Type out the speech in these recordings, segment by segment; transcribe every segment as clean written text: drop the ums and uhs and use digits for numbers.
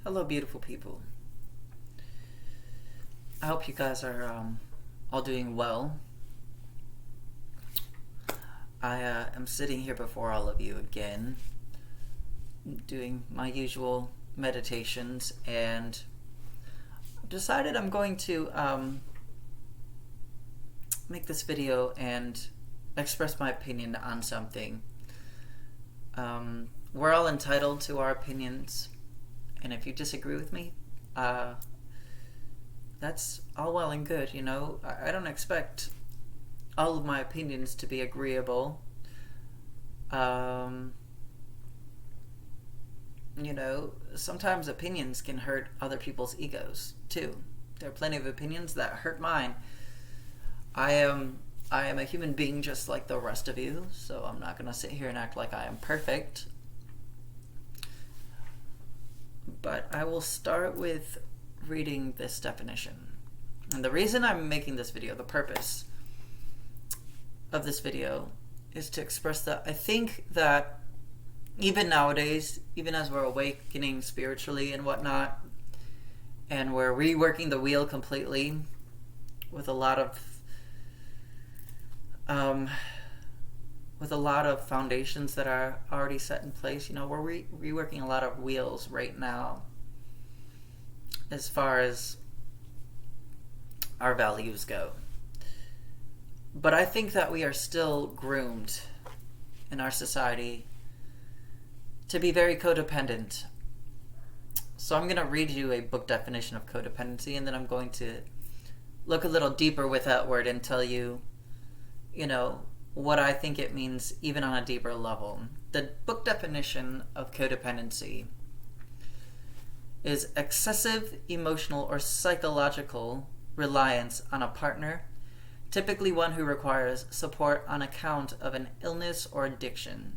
Hello, beautiful people. I hope you guys are all doing well. I am sitting here before all of you again, doing my usual meditations, and decided I'm going to make this video and express my opinion on something. We're all entitled to our opinions, and if you disagree with me, that's all well and good. I don't expect all of my opinions to be agreeable. Sometimes opinions can hurt other people's egos too. There are plenty of opinions that hurt mine. I am a human being just like the rest of you, so I'm not going to sit here and act like I am perfect. But I will start with reading this definition. And the reason I'm making this video, the purpose of this video, is to express that I think that even nowadays, even as we're awakening spiritually and whatnot, and we're reworking the wheel completely with a lot of foundations that are already set in place. We're reworking a lot of wheels right now as far as our values go. But I think that we are still groomed in our society to be very codependent. So I'm going to read you a book definition of codependency, and then I'm going to look a little deeper with that word and tell you, what I think it means even on a deeper level. The book definition of codependency is excessive emotional or psychological reliance on a partner, typically one who requires support on account of an illness or addiction.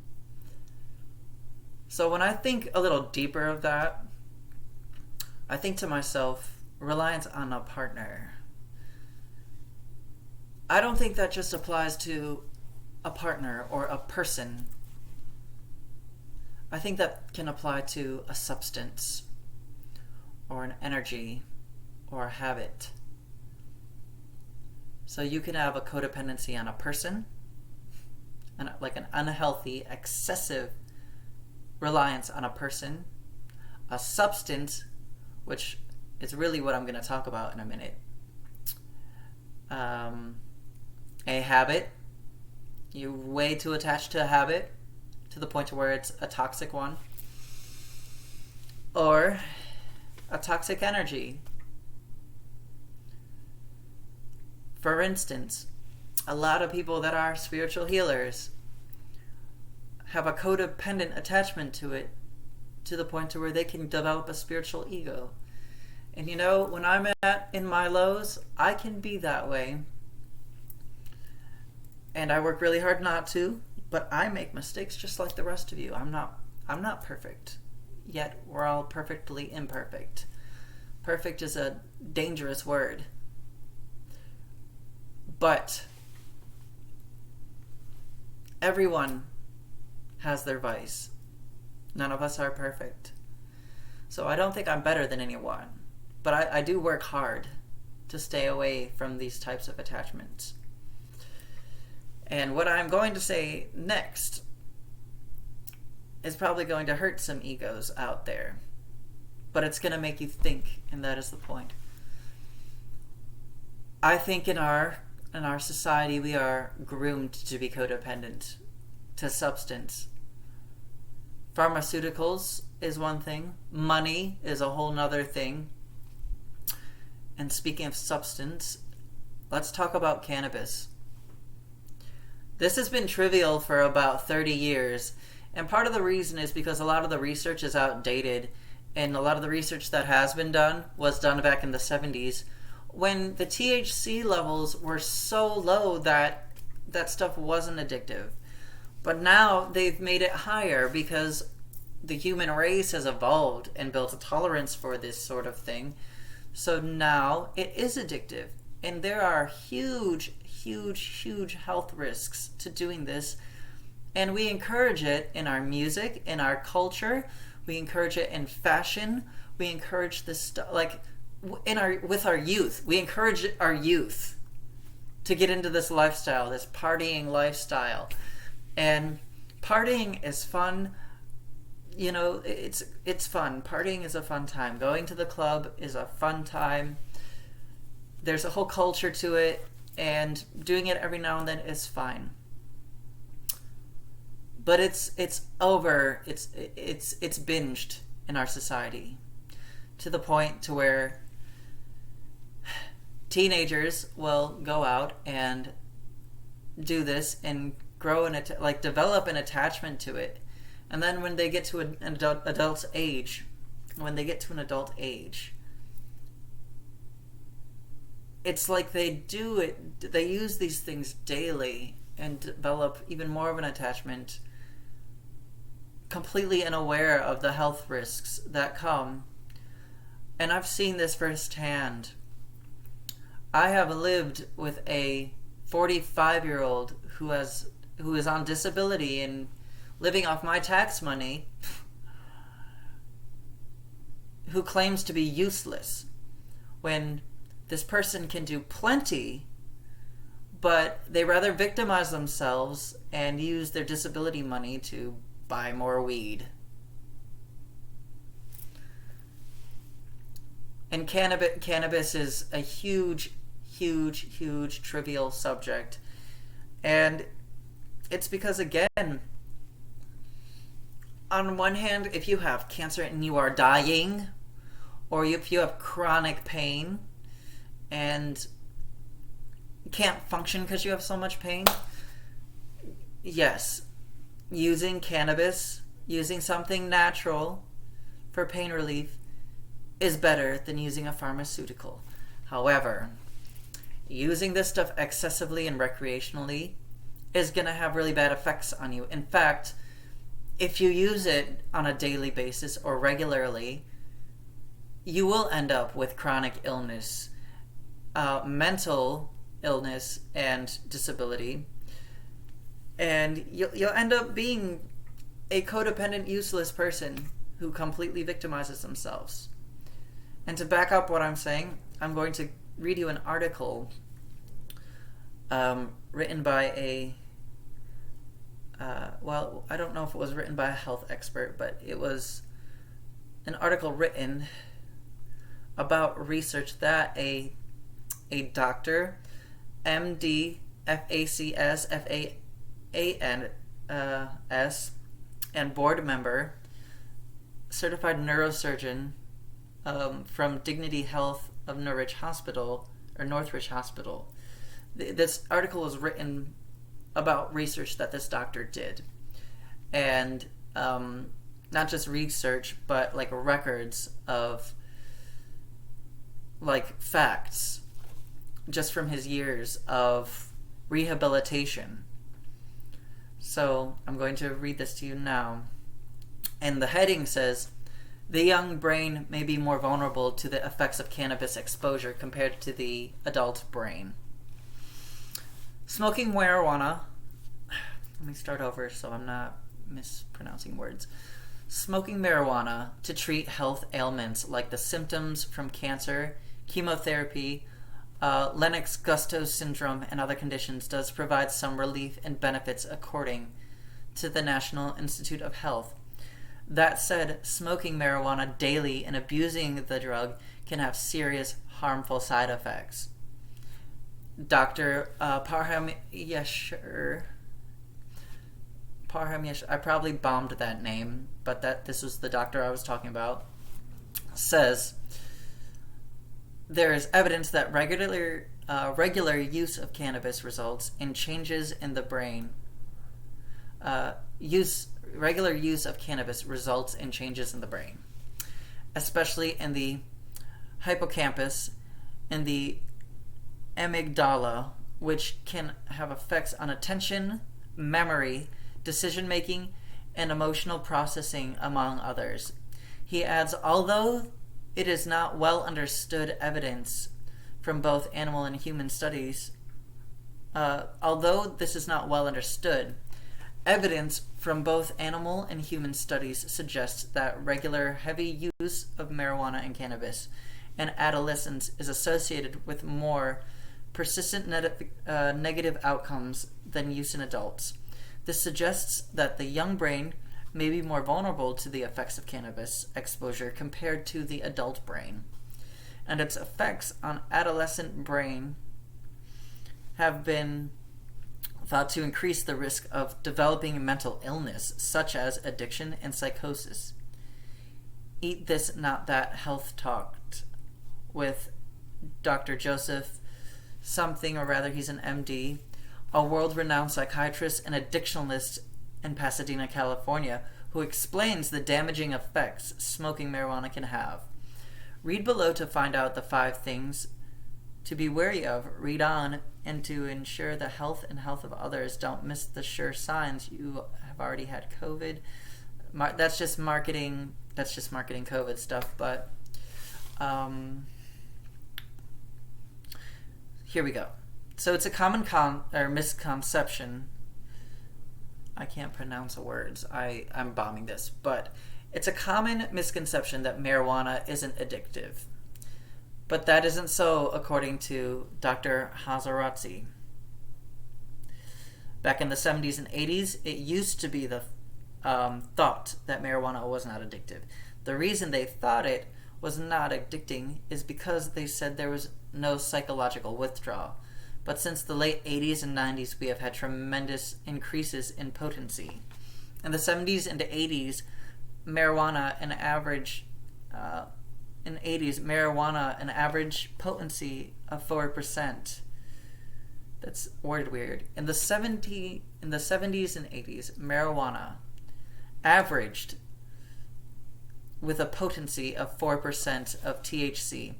So when I think a little deeper of that, I think to myself, reliance on a partner. I don't think that just applies to a partner or a person. I think that can apply to a substance or an energy or a habit. So you can have a codependency on a person, and like an unhealthy, excessive reliance on a person, a substance, which is really what I'm going to talk about in a minute, a habit. You're way too attached to a habit to the point where it's a toxic one, or a toxic energy. For instance, a lot of people that are spiritual healers have a codependent attachment to it, to the point to where they can develop a spiritual ego. And when I'm in my lows, I can be that way. And I work really hard not to, but I make mistakes just like the rest of you. I'm not perfect. Yet we're all perfectly imperfect. Perfect is a dangerous word. But everyone has their vice. None of us are perfect. So I don't think I'm better than anyone. But I do work hard to stay away from these types of attachments. And what I'm going to say next is probably going to hurt some egos out there. But it's going to make you think, and that is the point. I think in our society we are groomed to be codependent to substance. Pharmaceuticals is one thing. Money is a whole nother thing. And speaking of substance, let's talk about cannabis. This has been trivial for about 30 years, and part of the reason is because a lot of the research is outdated, and a lot of the research that has been done was done back in the 70s, when the THC levels were so low that that stuff wasn't addictive. But now they've made it higher because the human race has evolved and built a tolerance for this sort of thing. So now it is addictive. And there are huge health risks to doing this. And we encourage it in our music, in our culture. We encourage it in fashion. We encourage this stuff like with our youth. We encourage our youth to get into this lifestyle, this partying lifestyle. And partying is fun. It's fun. Partying is a fun time. Going to the club is a fun time. There's a whole culture to it, and doing it every now and then is fine. But it's over. It's binged in our society to the point to where teenagers will go out and do this and grow develop an attachment to it, and then when they get to an adult age, it's like they use these things daily and develop even more of an attachment, completely unaware of the health risks that come. And I've seen this firsthand. I have lived with a 45-year-old who is on disability and living off my tax money, who claims to be useless, when this person can do plenty, but they rather victimize themselves and use their disability money to buy more weed. And cannabis is a huge trivial subject. And it's because, again, on one hand, if you have cancer and you are dying, or if you have chronic pain and can't function because you have so much pain, yes, using cannabis, using something natural for pain relief is better than using a pharmaceutical. However, using this stuff excessively and recreationally is going to have really bad effects on you. In fact, if you use it on a daily basis or regularly, you will end up with chronic illness, mental illness, and disability. And you'll end up being a codependent, useless person who completely victimizes themselves. And to back up what I'm saying, I'm going to read you an article written by I don't know if it was written by a health expert, but it was an article written about research that a doctor, MD, FACS, FAANS, and board member, certified neurosurgeon from Dignity Health of Northridge Hospital. This article was written about research that this doctor did, and not just research, but like records of like facts just from his years of rehabilitation. So I'm going to read this to you now. And the heading says, "The young brain may be more vulnerable to the effects of cannabis exposure compared to the adult brain. Smoking marijuana," let me start over so I'm not mispronouncing words. "Smoking marijuana to treat health ailments like the symptoms from cancer, chemotherapy, Lennox-Gastaut syndrome, and other conditions does provide some relief and benefits according to the National Institute of Health. That said, smoking marijuana daily and abusing the drug can have serious, harmful side effects." Dr. Parham Yashur, I probably bombed that name, but this was the doctor I was talking about, says, "There is evidence that regular use of cannabis results in changes in the brain. Regular use of cannabis results in changes in the brain, especially in the hippocampus and the amygdala, which can have effects on attention, memory, decision-making, and emotional processing, among others." He adds, although it is not well understood evidence from both animal and human studies, although this is not well understood, Evidence from both animal and human studies suggests that regular heavy use of marijuana and cannabis in adolescents is associated with more persistent negative outcomes than use in adults. This suggests that the young brain may be more vulnerable to the effects of cannabis exposure compared to the adult brain, and its effects on adolescent brain have been thought to increase the risk of developing mental illness such as addiction and psychosis. Eat This Not That Health Talked with Dr. Joseph something, or rather he's an MD, a world-renowned psychiatrist and addictionalist in Pasadena, California, who explains the damaging effects smoking marijuana can have. Read below to find out the 5 things to be wary of. Read on, and to ensure the health and health of others. Don't miss the sure signs you have already had COVID. That's just marketing. That's just marketing COVID stuff. But here we go. So it's a common misconception. I can't pronounce the words. I'm bombing this, but it's a common misconception that marijuana isn't addictive. But that isn't so, according to Dr. Hazarati. Back in the 70s and 80s, it used to be the thought that marijuana was not addictive. The reason they thought it was not addicting is because they said there was no psychological withdrawal. But since the late 80s and 90s, we have had tremendous increases in potency. In the 70s and 80s, marijuana an average potency of 4%. That's worded weird. In the 70s and 80s, marijuana averaged with a potency of 4% of THC,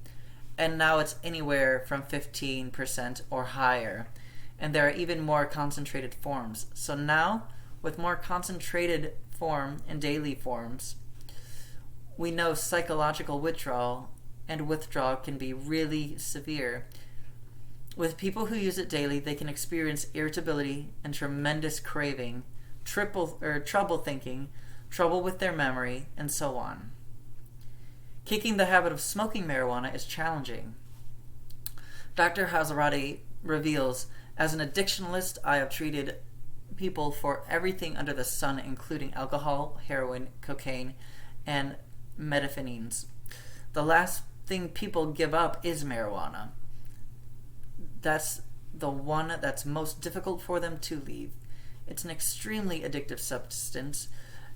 and now it's anywhere from 15% or higher, and there are even more concentrated forms. So now, with more concentrated form and daily forms, we know psychological withdrawal can be really severe. With people who use it daily, they can experience irritability and tremendous craving, trouble thinking, trouble with their memory, and so on. Kicking the habit of smoking marijuana is challenging. Dr. Hazarati reveals, as an addictionalist, I have treated people for everything under the sun, including alcohol, heroin, cocaine, and methamphetamines. The last thing people give up is marijuana. That's the one that's most difficult for them to leave. It's an extremely addictive substance,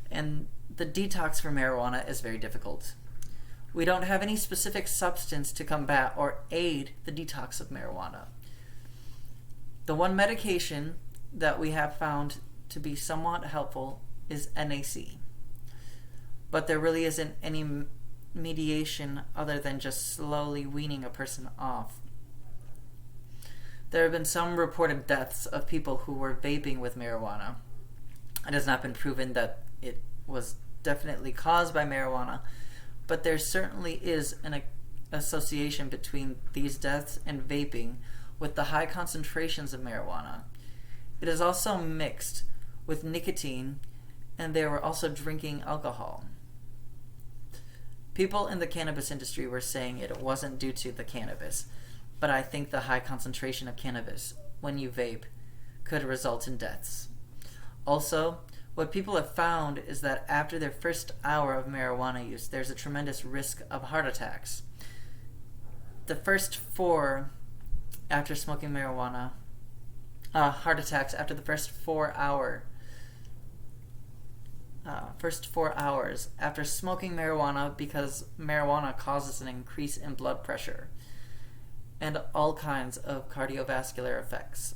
and the detox from marijuana is very difficult. We don't have any specific substance to combat or aid the detox of marijuana. The one medication that we have found to be somewhat helpful is NAC. But there really isn't any mediation other than just slowly weaning a person off. There have been some reported deaths of people who were vaping with marijuana. It has not been proven that it was definitely caused by marijuana, but there certainly is an association between these deaths and vaping with the high concentrations of marijuana. It is also mixed with nicotine, and they were also drinking alcohol. People in the cannabis industry were saying it wasn't due to the cannabis, but I think the high concentration of cannabis when you vape could result in deaths. Also, what people have found is that after their first hour of marijuana use, there's a tremendous risk of heart attacks. The first 4 after smoking marijuana, heart attacks after the first 4 hours after smoking marijuana, because marijuana causes an increase in blood pressure and all kinds of cardiovascular effects.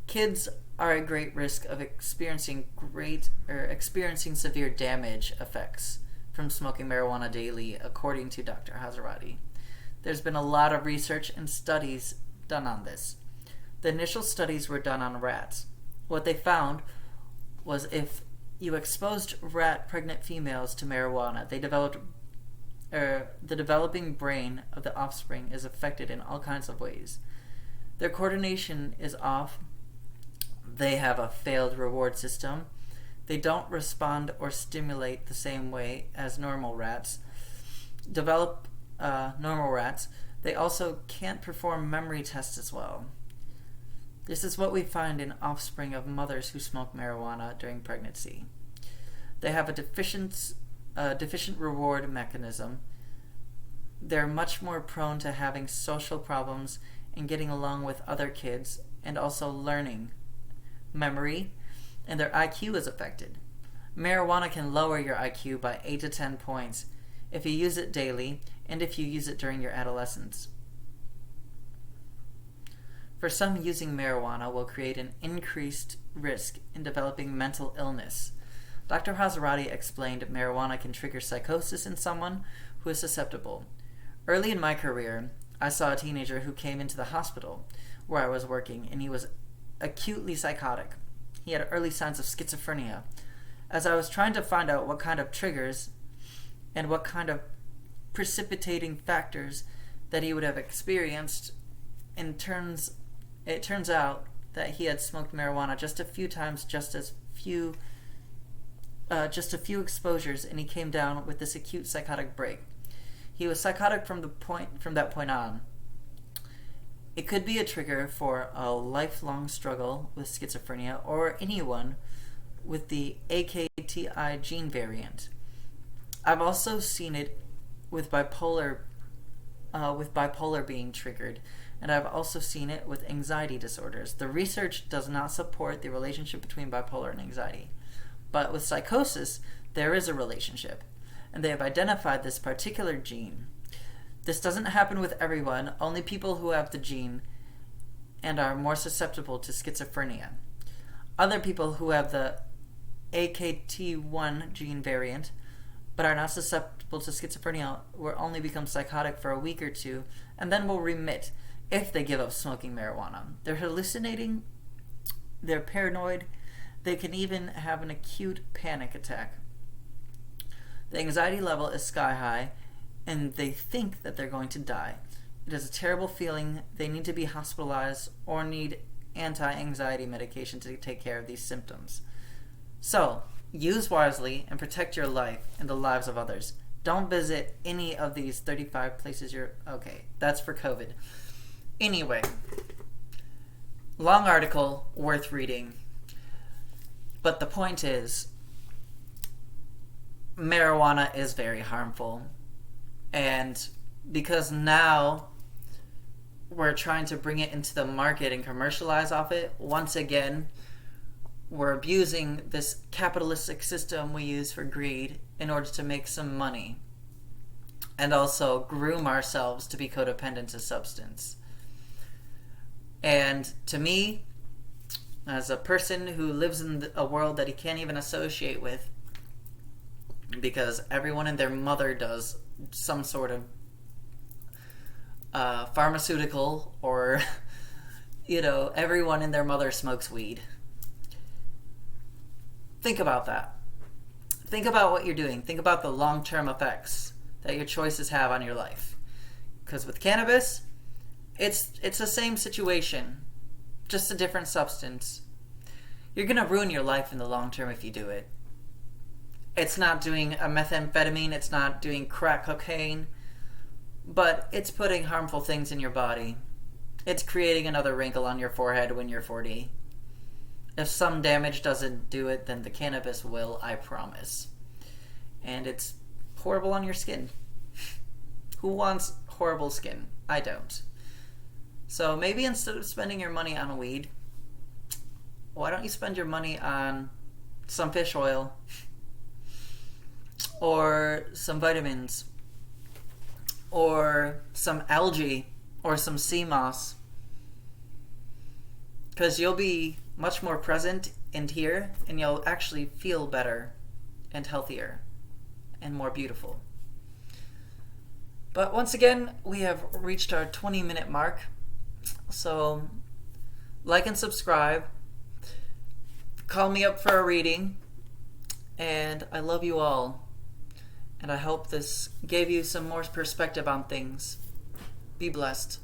Kids are at great risk of experiencing severe damage effects from smoking marijuana daily, according to Dr. Hazarati. There's been a lot of research and studies done on this. The initial studies were done on rats. What they found was if you exposed rat pregnant females to marijuana, the developing brain of the offspring is affected in all kinds of ways. Their coordination is off, They have a failed reward system. They don't respond or stimulate the same way as normal rats. Normal rats. They also can't perform memory tests as well. This is what we find in offspring of mothers who smoke marijuana during pregnancy. They have a deficient reward mechanism. They're much more prone to having social problems and getting along with other kids, and also learning, memory, and their IQ is affected. Marijuana can lower your IQ by 8 to 10 points if you use it daily and if you use it during your adolescence. For some, using marijuana will create an increased risk in developing mental illness. Dr. Hazarati explained marijuana can trigger psychosis in someone who is susceptible. Early in my career, I saw a teenager who came into the hospital where I was working, and he was acutely psychotic. He had early signs of schizophrenia. As I was trying to find out what kind of triggers and what kind of precipitating factors that he would have experienced, it turns out that he had smoked marijuana just a few times, just a few exposures, and he came down with this acute psychotic break. He was psychotic from that point on. It could be a trigger for a lifelong struggle with schizophrenia or anyone with the AKTI gene variant. I've also seen it with bipolar being triggered, and I've also seen it with anxiety disorders. The research does not support the relationship between bipolar and anxiety, but with psychosis, there is a relationship, and they have identified this particular gene. This doesn't happen with everyone, only people who have the gene and are more susceptible to schizophrenia. Other people who have the AKT1 gene variant but are not susceptible to schizophrenia will only become psychotic for a week or two and then will remit if they give up smoking marijuana. They're hallucinating, they're paranoid, they can even have an acute panic attack. The anxiety level is sky high, and they think that they're going to die. It is a terrible feeling. They need to be hospitalized or need anti-anxiety medication to take care of these symptoms. So, use wisely and protect your life and the lives of others. Don't visit any of these 35 places Okay, that's for COVID. Anyway, long article, worth reading. But the point is, marijuana is very harmful. And because now we're trying to bring it into the market and commercialize off it, once again, we're abusing this capitalistic system we use for greed in order to make some money. And also groom ourselves to be codependent to substance. And to me, as a person who lives in a world that he can't even associate with, because everyone and their mother does some sort of pharmaceutical, or everyone and their mother smokes weed. Think about that. Think about what you're doing. Think about the long-term effects that your choices have on your life. Because with cannabis, it's the same situation, just a different substance. You're going to ruin your life in the long term if you do it. It's not doing a methamphetamine, it's not doing crack cocaine, but it's putting harmful things in your body. It's creating another wrinkle on your forehead when you're 40. If some damage doesn't do it, then the cannabis will, I promise. And it's horrible on your skin. Who wants horrible skin? I don't. So maybe instead of spending your money on weed, why don't you spend your money on some fish oil, or some vitamins, or some algae, or some sea moss? Because you'll be much more present and here, and you'll actually feel better and healthier and more beautiful. But once again, we have reached our 20-minute mark. So like and subscribe. Call me up for a reading. And I love you all. And I hope this gave you some more perspective on things. Be blessed.